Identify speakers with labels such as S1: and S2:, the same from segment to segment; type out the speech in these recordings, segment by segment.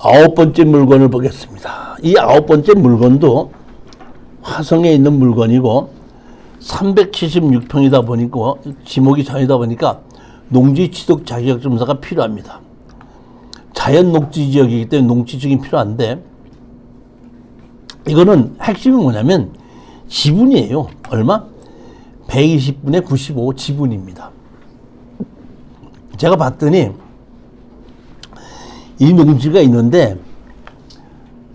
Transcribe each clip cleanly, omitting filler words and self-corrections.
S1: 9번째 물건을 보겠습니다. 이 9번째 물건도 화성에 있는 물건이고 376평이다 보니까 지목이 전이다 보니까 농지 취득 자격증서가 필요합니다. 자연 녹지 지역이기 때문에 농지 지역이 필요한데 이거는 핵심이 뭐냐면 지분이에요. 얼마? 120분의 95 지분입니다. 제가 봤더니 이 농지가 있는데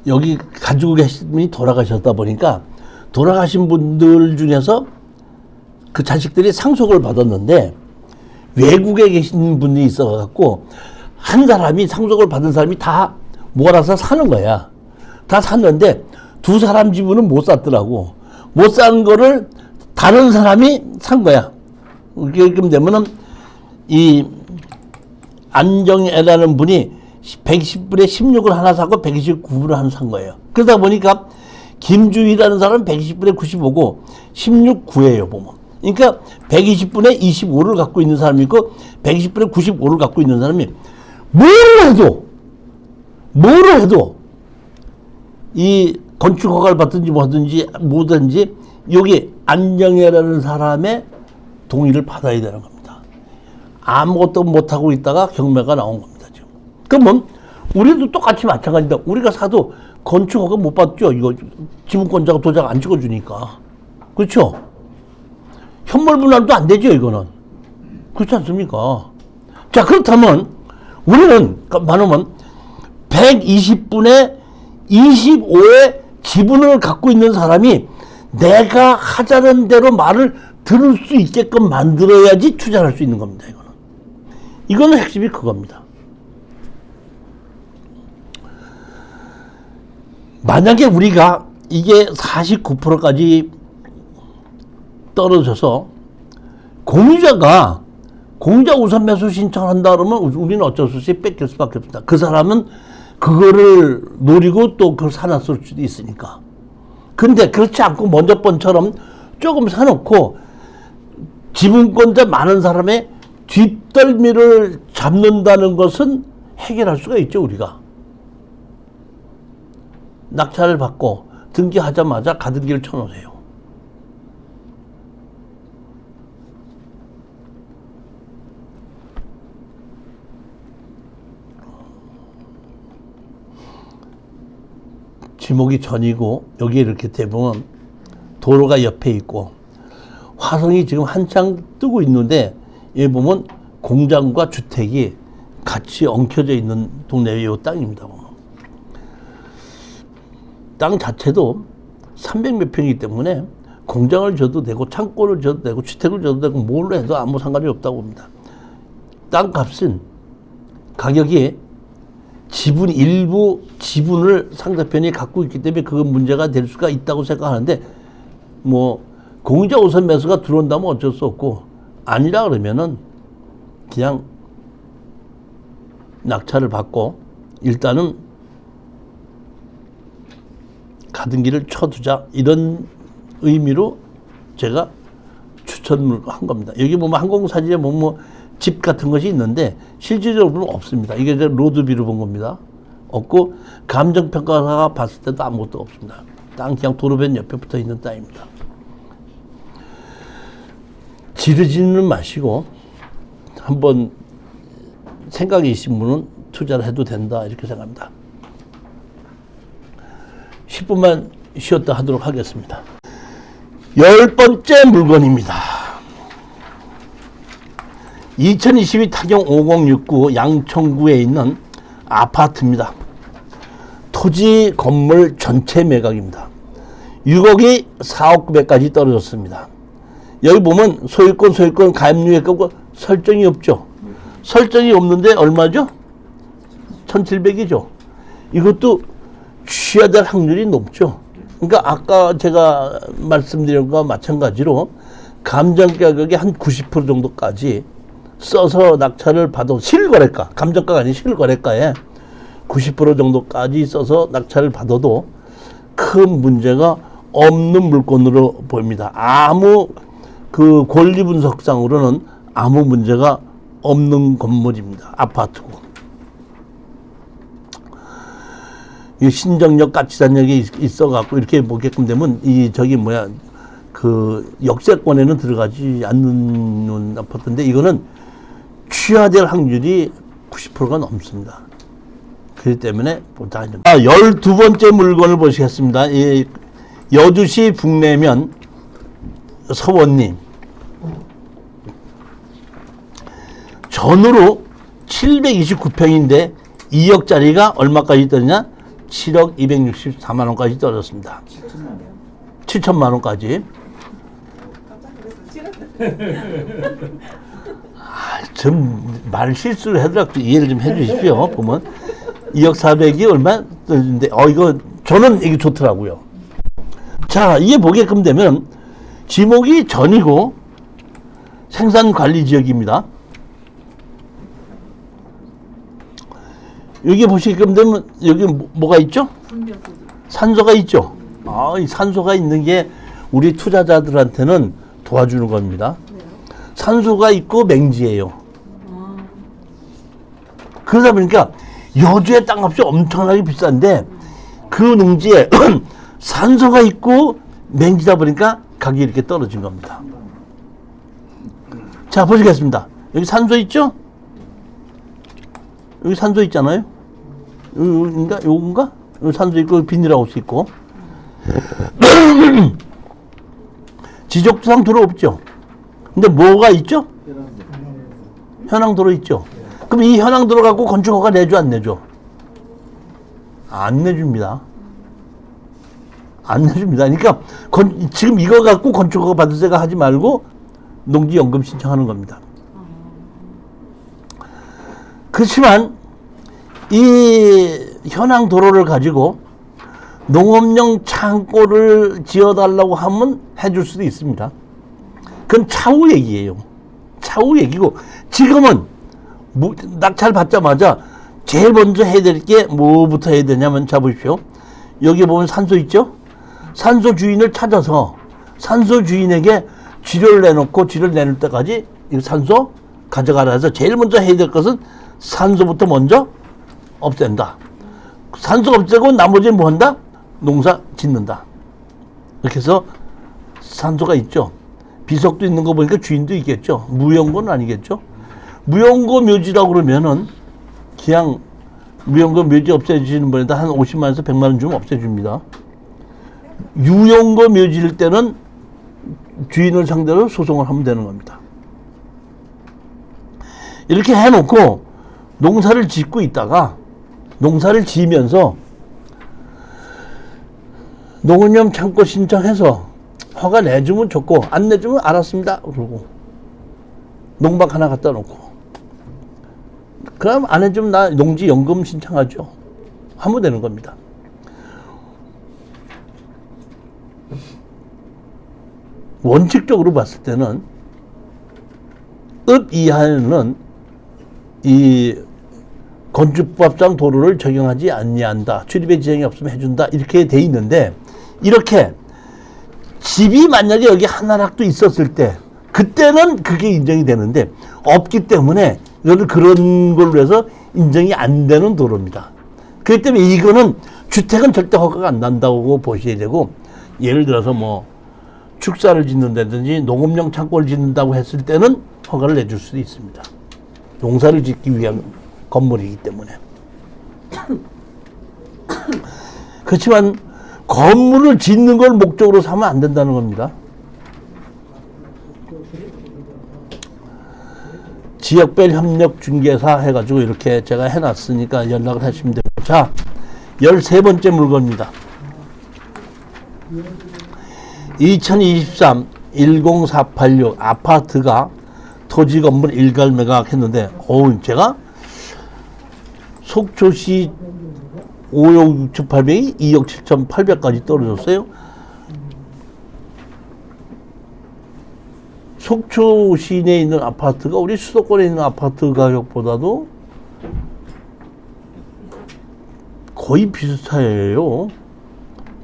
S1: 여기 가지고 계신 분이 돌아가셨다 보니까 돌아가신 분들 중에서 그 자식들이 상속을 받았는데 외국에 계신 분이 있어갖고 한 사람이 상속을 받은 사람이 다 몰아서 사는 거야. 다 샀는데 두 사람 지분은 못 샀더라고. 못 산 거를 다른 사람이 산 거야. 그렇게 되면은 이 안정애라는 분이 110분에 16을 하나 사고 129분을 하나 산 거예요. 그러다 보니까 김주희라는 사람은 120분에 95고 16, 9예요, 보면. 그러니까 120분에 25를 갖고 있는 사람이 있고 120분에 95를 갖고 있는 사람이 뭐를 해도 이 건축 허가를 받든지 뭐든지 여기 안정애라는 사람의 동의를 받아야 되는 겁니다. 아무것도 못하고 있다가 경매가 나온 겁니다, 지금. 그러면 우리도 똑같이 마찬가지다. 우리가 사도 건축 허가 못 받죠. 이거 지분권자가 도장 안 찍어주니까. 그렇죠? 현물 분할도 안 되죠, 이거는. 그렇지 않습니까? 자, 그렇다면 우리는 말하면 120분의 25의 지분을 갖고 있는 사람이 내가 하자는 대로 말을 들을 수 있게끔 만들어야지 투자를 할 수 있는 겁니다, 이거는 핵심이 그겁니다. 만약에 우리가 이게 49%까지 떨어져서 공유자가 공유자 우선 매수 신청을 한다 그러면 우리는 어쩔 수 없이 뺏길 수밖에 없습니다. 그 사람은 그거를 노리고 또 그걸 사놨을 수도 있으니까. 근데 그렇지 않고 먼저 번처럼 조금 사놓고 지분권자 많은 사람의 뒷덜미를 잡는다는 것은 해결할 수가 있죠, 우리가. 낙찰을 받고 등기하자마자 가등기를 쳐놓으세요. 지목이 전이고 여기에 이렇게 대보면 도로가 옆에 있고 화성이 지금 한창 뜨고 있는데 여기 보면 공장과 주택이 같이 엉켜져 있는 동네의 이 땅입니다. 땅 자체도 300몇 평이기 때문에 공장을 줘도 되고 창고를 줘도 되고 주택을 줘도 되고 뭘로 해도 아무 상관이 없다고 봅니다. 땅값은 가격이 지분 일부 지분을 상대편이 갖고 있기 때문에 그건 문제가 될 수가 있다고 생각하는데 뭐 공유자 우선 매수가 들어온다면 어쩔 수 없고 아니라 그러면은 그냥 낙찰을 받고 일단은 가등기를 쳐두자 이런 의미로 제가 추천을 한 겁니다. 여기 보면 항공사진에 뭐 집 같은 것이 있는데 실질적으로는 없습니다. 이게 로드뷰로 본 겁니다. 없고 감정평가사가 봤을 때도 아무것도 없습니다. 땅 그냥 도로변 옆에 붙어 있는 땅입니다. 지르지는 마시고 한번 생각이 있으신 분은 투자를 해도 된다 이렇게 생각합니다. 10분만 쉬었다 하도록 하겠습니다. 10번째 물건입니다. 2022 타경 5069 양천구에 있는 아파트입니다. 토지 건물 전체 매각입니다. 6억이 4억 9백까지 떨어졌습니다. 여기 보면 소유권 가입유예권 설정이 없죠. 설정이 없는데 얼마죠? 1,700이죠. 이것도 취해야 될 확률이 높죠. 그러니까 아까 제가 말씀드린 것과 마찬가지로 감정 가격의 한 90% 정도까지 써서 낙찰을 받아도 실거래가, 감정가가 아닌 실거래가에 90% 정도까지 써서 낙찰을 받아도 큰 문제가 없는 물건으로 보입니다. 아무 그 권리 분석상으로는 아무 문제가 없는 건물입니다. 아파트고. 이 신정역 가치단역이 있어갖고 이렇게 보게끔 되면 이 저기 뭐야 그 역세권에는 들어가지 않는 아파트인데 이거는 취하될 확률이 90%가 넘습니다. 그렇기 때문에 보다 12번째 물건을 보시겠습니다. 이 여주시 북내면 서원리 전으로 729평인데 2억짜리가 얼마까지 떨어지냐? 7억 264만 원까지 떨어졌습니다. 7천만 원까지. 좀 말 실수를 하더라도 이해를 좀 해주십시오. 보면 2억 4백이 얼마 떨어지는데 이거 저는 이게 좋더라고요. 자, 이게 보게끔 되면 지목이 전이고 생산관리지역입니다. 여기 보시게끔 되면 여기 뭐가 있죠? 산소가 있죠. 이 산소가 있는 게 우리 투자자들한테는 도와주는 겁니다. 산소가 있고 맹지예요. 그러다 보니까 여주의 땅값이 엄청나게 비싼데 그 농지에 산소가 있고 맹지다 보니까 가격이 이렇게 떨어진 겁니다. 자, 보시겠습니다. 여기 산소 있죠? 여기 산소 있잖아요. 여기인가? 요건가? 여기 산소 있고 비닐하우스 있고. 지적도상 도로 없죠. 근데 뭐가 있죠? 현황도로 있죠. 그럼 이 현황도로 갖고 건축허가 내줘 안 내줘? 안 내줍니다. 안 내줍니다. 그러니까 지금 이거 갖고 건축허가 받을 생각 하지 말고 농지연금 신청하는 겁니다. 그렇지만 이 현황 도로를 가지고 농업용 창고를 지어달라고 하면 해줄 수도 있습니다. 그건 차후 얘기예요. 차후 얘기고 지금은 낙찰 받자마자 제일 먼저 해야 될 게 뭐부터 해야 되냐면 자 보십시오. 여기 보면 산소 있죠? 산소 주인을 찾아서 산소 주인에게 지료를 내놓고 지료를 내놓을 때까지 이 산소 가져가라 해서 제일 먼저 해야 될 것은 산소부터 먼저 없앤다. 산소 없애고 나머지는 뭐 한다? 농사 짓는다. 이렇게 해서 산소가 있죠. 비석도 있는 거 보니까 주인도 있겠죠. 무연고는 아니겠죠. 무연고 묘지라고 그러면은 그냥 무연고 묘지 없애주시는 분에다 한 50만 원에서 100만 원 주면 없애줍니다. 유연고 묘지일 때는 주인을 상대로 소송을 하면 되는 겁니다. 이렇게 해놓고 농사를 짓고 있다가 농사를 지으면서 농업용 창고 신청해서 허가 내주면 좋고 안 내주면 알았습니다 그러고 농박 하나 갖다 놓고 그럼 안 해주면 나 농지연금 신청하죠 하면 되는 겁니다. 원칙적으로 봤을 때는 읍 이하에는 이 건축법상 도로를 적용하지 아니한다. 출입의 지정이 없으면 해준다. 이렇게 돼 있는데 이렇게 집이 만약에 여기 하나락도 있었을 때 그때는 그게 인정이 되는데 없기 때문에 이거를 그런 걸로 해서 인정이 안 되는 도로입니다. 그렇기 때문에 이거는 주택은 절대 허가가 안 난다고 보셔야 되고 예를 들어서 뭐 축사를 짓는다든지 농업용 창고를 짓는다고 했을 때는 허가를 내줄 수도 있습니다. 농사를 짓기 위한 건물이기 때문에. 그렇지만 건물을 짓는 걸 목적으로 삼으면 안 된다는 겁니다. 지역별 협력 중개사 해가지고 이렇게 제가 해놨으니까 연락을 하시면 되고. 자, 13번째 물건입니다. 2023 10486 아파트가 토지 건물 일괄 매각 했는데, 제가 속초시 5억 6,800이 2억 7,800까지 떨어졌어요. 속초 시내에 있는 아파트가 우리 수도권에 있는 아파트 가격보다도 거의 비슷해요.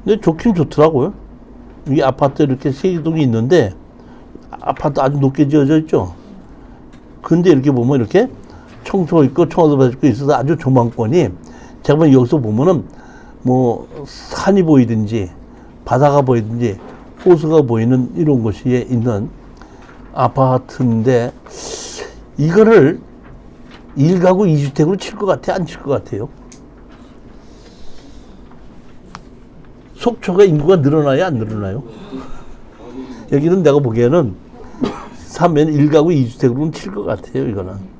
S1: 근데 좋긴 좋더라고요. 이 아파트 이렇게 세 동이 있는데 아파트 아주 높게 지어져 있죠. 근데 이렇게 보면 이렇게 청소 있고 청와도 받고 있어서 아주 조망권이 제가 보면 여기서 보면은 뭐 산이 보이든지 바다가 보이든지 호수가 보이는 이런 곳에 있는 아파트인데 이거를 1가구 2주택으로 칠 것 같아? 안 칠 것 같아요? 속초가 인구가 늘어나요? 안 늘어나요? 여기는 내가 보기에는 사면 1가구 2주택으로는 칠 것 같아요, 이거는.